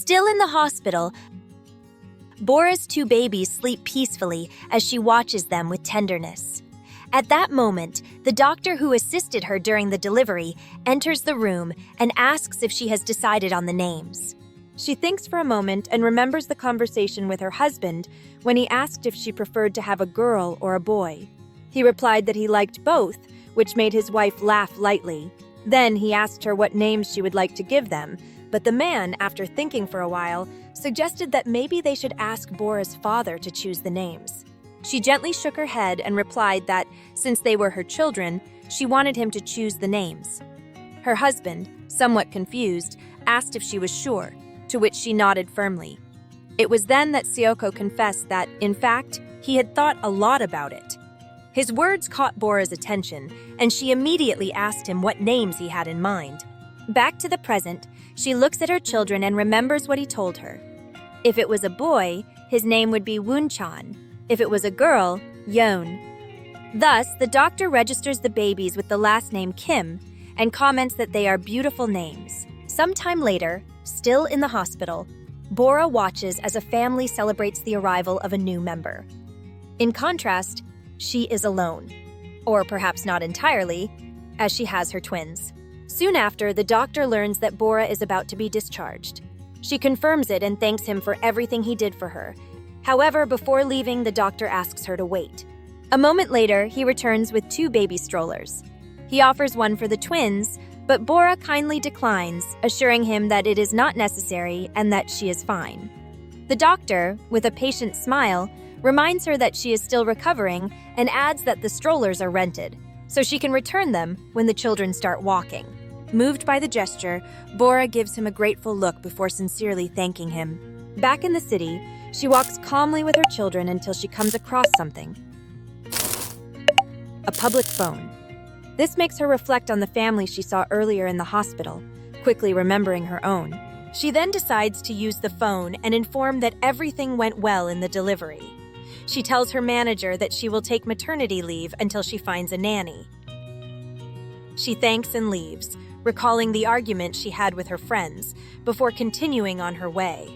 Still in the hospital, Bora's two babies sleep peacefully as she watches them with tenderness. At that moment, the doctor who assisted her during the delivery enters the room and asks if she has decided on the names. She thinks for a moment and remembers the conversation with her husband when he asked if she preferred to have a girl or a boy. He replied that he liked both, which made his wife laugh lightly. Then he asked her what names she would like to give them, but the man, after thinking for a while, suggested that maybe they should ask Bora's father to choose the names. She gently shook her head and replied that, since they were her children, she wanted him to choose the names. Her husband, somewhat confused, asked if she was sure, to which she nodded firmly. It was then that Syoko confessed that, in fact, he had thought a lot about it. His words caught Bora's attention, and she immediately asked him what names he had in mind. Back to the present, she looks at her children and remembers what he told her. If it was a boy, his name would be Woon-chan. If it was a girl, Yeon. Thus, the doctor registers the babies with the last name Kim and comments that they are beautiful names. Sometime later, still in the hospital, Bora watches as a family celebrates the arrival of a new member. In contrast, she is alone. Or perhaps not entirely, as she has her twins. Soon after, the doctor learns that Bora is about to be discharged. She confirms it and thanks him for everything he did for her. However, before leaving, the doctor asks her to wait. A moment later, he returns with two baby strollers. He offers one for the twins, but Bora kindly declines, assuring him that it is not necessary and that she is fine. The doctor, with a patient smile, reminds her that she is still recovering and adds that the strollers are rented, so she can return them when the children start walking. Moved by the gesture, Bora gives him a grateful look before sincerely thanking him. Back in the city, she walks calmly with her children until she comes across something. A public phone. This makes her reflect on the family she saw earlier in the hospital, quickly remembering her own. She then decides to use the phone and inform that everything went well in the delivery. She tells her manager that she will take maternity leave until she finds a nanny. She thanks and leaves, recalling the argument she had with her friends, before continuing on her way.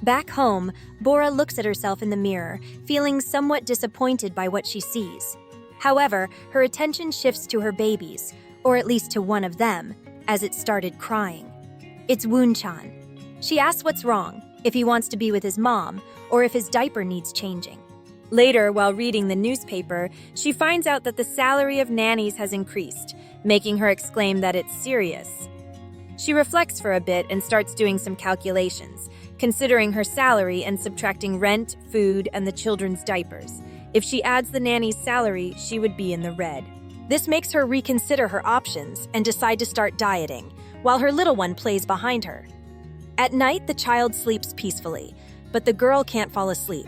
Back home, Bora looks at herself in the mirror, feeling somewhat disappointed by what she sees. However, her attention shifts to her babies, or at least to one of them, as it started crying. It's Woon-chan. She asks what's wrong, if he wants to be with his mom, or if his diaper needs changing. Later, while reading the newspaper, she finds out that the salary of nannies has increased, making her exclaim that it's serious. She reflects for a bit and starts doing some calculations, considering her salary and subtracting rent, food, and the children's diapers. If she adds the nanny's salary, she would be in the red. This makes her reconsider her options and decide to start dieting, while her little one plays behind her. At night, the child sleeps peacefully, but the girl can't fall asleep.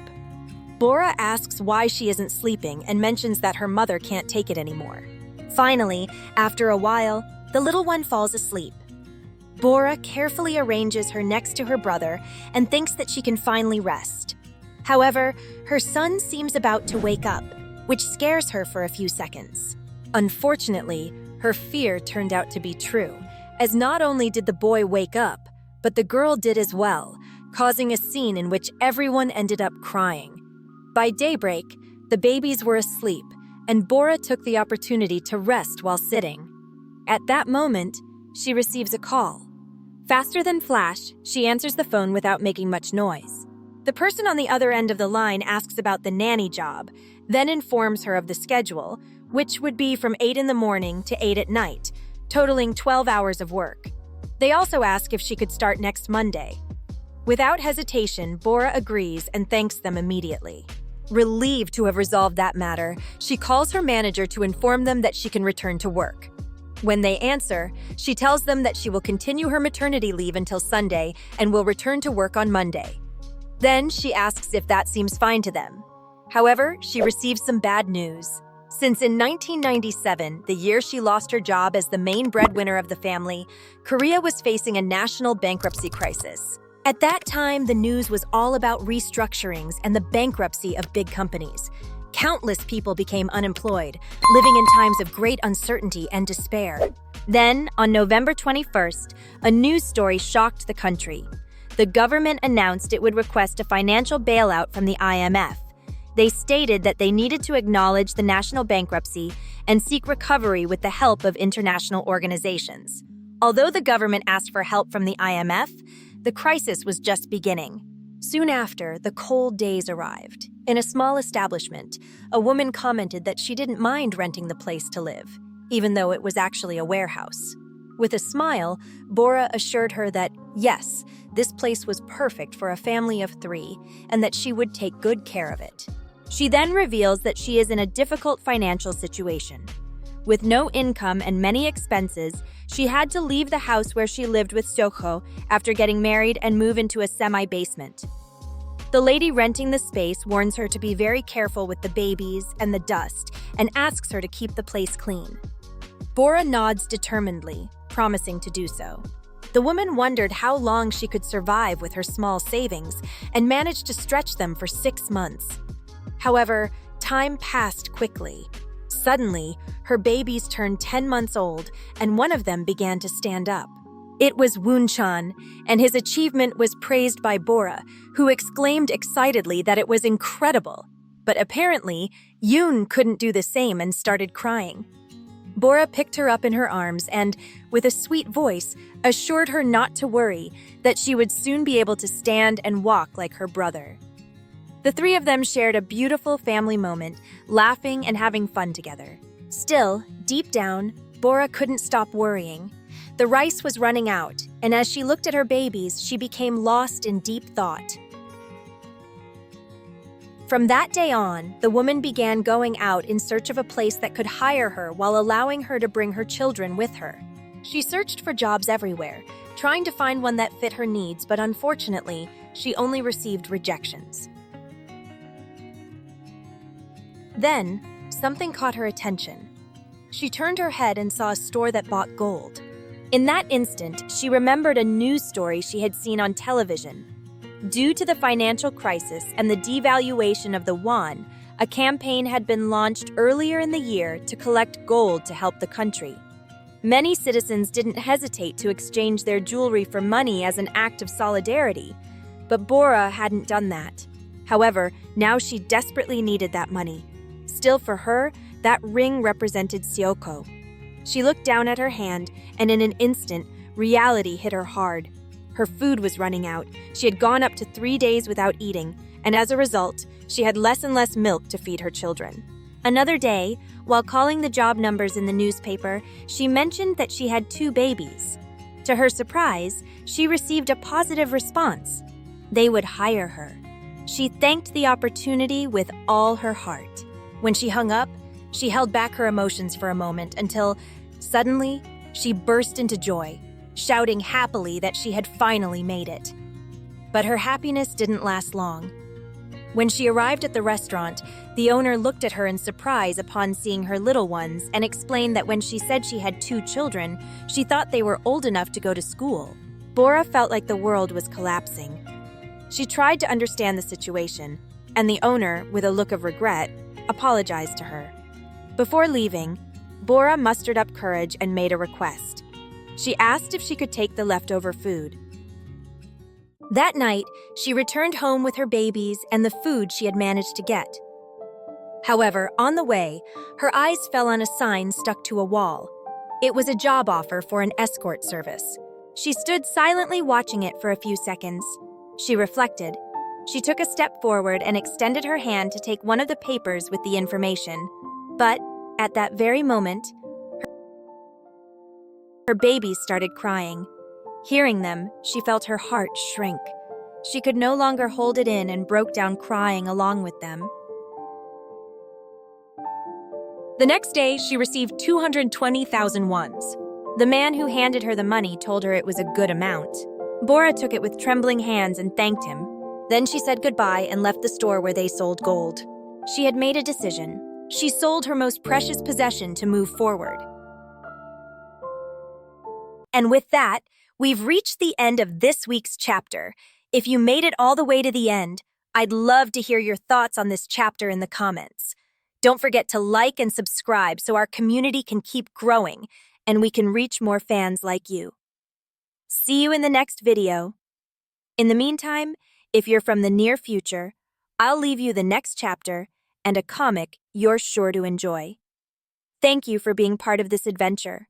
Bora asks why she isn't sleeping and mentions that her mother can't take it anymore. Finally, after a while, the little one falls asleep. Bora carefully arranges her next to her brother and thinks that she can finally rest. However, her son seems about to wake up, which scares her for a few seconds. Unfortunately, her fear turned out to be true, as not only did the boy wake up, but the girl did as well, causing a scene in which everyone ended up crying. By daybreak, the babies were asleep, and Bora took the opportunity to rest while sitting. At that moment, she receives a call. Faster than flash, she answers the phone without making much noise. The person on the other end of the line asks about the nanny job, then informs her of the schedule, which would be from 8 in the morning to 8 at night, totaling 12 hours of work. They also ask if she could start next Monday. Without hesitation, Bora agrees and thanks them immediately. Relieved to have resolved that matter, she calls her manager to inform them that she can return to work. When they answer, she tells them that she will continue her maternity leave until Sunday and will return to work on Monday. Then she asks if that seems fine to them. However, she receives some bad news. Since in 1997, the year she lost her job as the main breadwinner of the family, Korea was facing a national bankruptcy crisis. At that time, the news was all about restructurings and the bankruptcy of big companies. Countless people became unemployed, living in times of great uncertainty and despair. Then, on November 21st, a news story shocked the country. The government announced it would request a financial bailout from the IMF. They stated that they needed to acknowledge the national bankruptcy and seek recovery with the help of international organizations. Although the government asked for help from the IMF, the crisis was just beginning. Soon after, the cold days arrived. In a small establishment, a woman commented that she didn't mind renting the place to live, even though it was actually a warehouse. With a smile, Bora assured her that, yes, this place was perfect for a family of 3 and that she would take good care of it. She then reveals that she is in a difficult financial situation. With no income and many expenses, she had to leave the house where she lived with Soko after getting married and move into a semi-basement. The lady renting the space warns her to be very careful with the babies and the dust and asks her to keep the place clean. Bora nods determinedly, promising to do so. The woman wondered how long she could survive with her small savings and managed to stretch them for 6 months. However, time passed quickly. Suddenly, her babies turned 10 months old, and one of them began to stand up. It was Woon-chan, and his achievement was praised by Bora, who exclaimed excitedly that it was incredible. But apparently, Yoon couldn't do the same and started crying. Bora picked her up in her arms and, with a sweet voice, assured her not to worry, that she would soon be able to stand and walk like her brother. The 3 of them shared a beautiful family moment, laughing and having fun together. Still, deep down, Bora couldn't stop worrying. The rice was running out, and as she looked at her babies, she became lost in deep thought. From that day on, the woman began going out in search of a place that could hire her while allowing her to bring her children with her. She searched for jobs everywhere, trying to find one that fit her needs, but unfortunately, she only received rejections. Then, something caught her attention. She turned her head and saw a store that bought gold. In that instant, she remembered a news story she had seen on television. Due to the financial crisis and the devaluation of the won, a campaign had been launched earlier in the year to collect gold to help the country. Many citizens didn't hesitate to exchange their jewelry for money as an act of solidarity, but Bora hadn't done that. However, now she desperately needed that money. Still, for her, that ring represented Syoko. She looked down at her hand, and in an instant, reality hit her hard. Her food was running out. She had gone up to 3 days without eating, and as a result, she had less and less milk to feed her children. Another day, while calling the job numbers in the newspaper, she mentioned that she had 2 babies. To her surprise, she received a positive response. They would hire her. She thanked the opportunity with all her heart. When she hung up, she held back her emotions for a moment until, suddenly, she burst into joy, shouting happily that she had finally made it. But her happiness didn't last long. When she arrived at the restaurant, the owner looked at her in surprise upon seeing her little ones and explained that when she said she had 2 children, she thought they were old enough to go to school. Bora felt like the world was collapsing. She tried to understand the situation, and the owner, with a look of regret, apologized to her. Before leaving, Bora mustered up courage and made a request. She asked if she could take the leftover food. That night, she returned home with her babies and the food she had managed to get. However, on the way, her eyes fell on a sign stuck to a wall. It was a job offer for an escort service. She stood silently watching it for a few seconds. She reflected. She took a step forward and extended her hand to take one of the papers with the information. But, at that very moment, her babies started crying. Hearing them, she felt her heart shrink. She could no longer hold it in and broke down crying along with them. The next day, she received 220,000 wons. The man who handed her the money told her it was a good amount. Bora took it with trembling hands and thanked him. Then she said goodbye and left the store where they sold gold. She had made a decision. She sold her most precious possession to move forward. And with that, we've reached the end of this week's chapter. If you made it all the way to the end, I'd love to hear your thoughts on this chapter in the comments. Don't forget to like and subscribe so our community can keep growing and we can reach more fans like you. See you in the next video. In the meantime, if you're from the near future, I'll leave you the next chapter and a comic you're sure to enjoy. Thank you for being part of this adventure.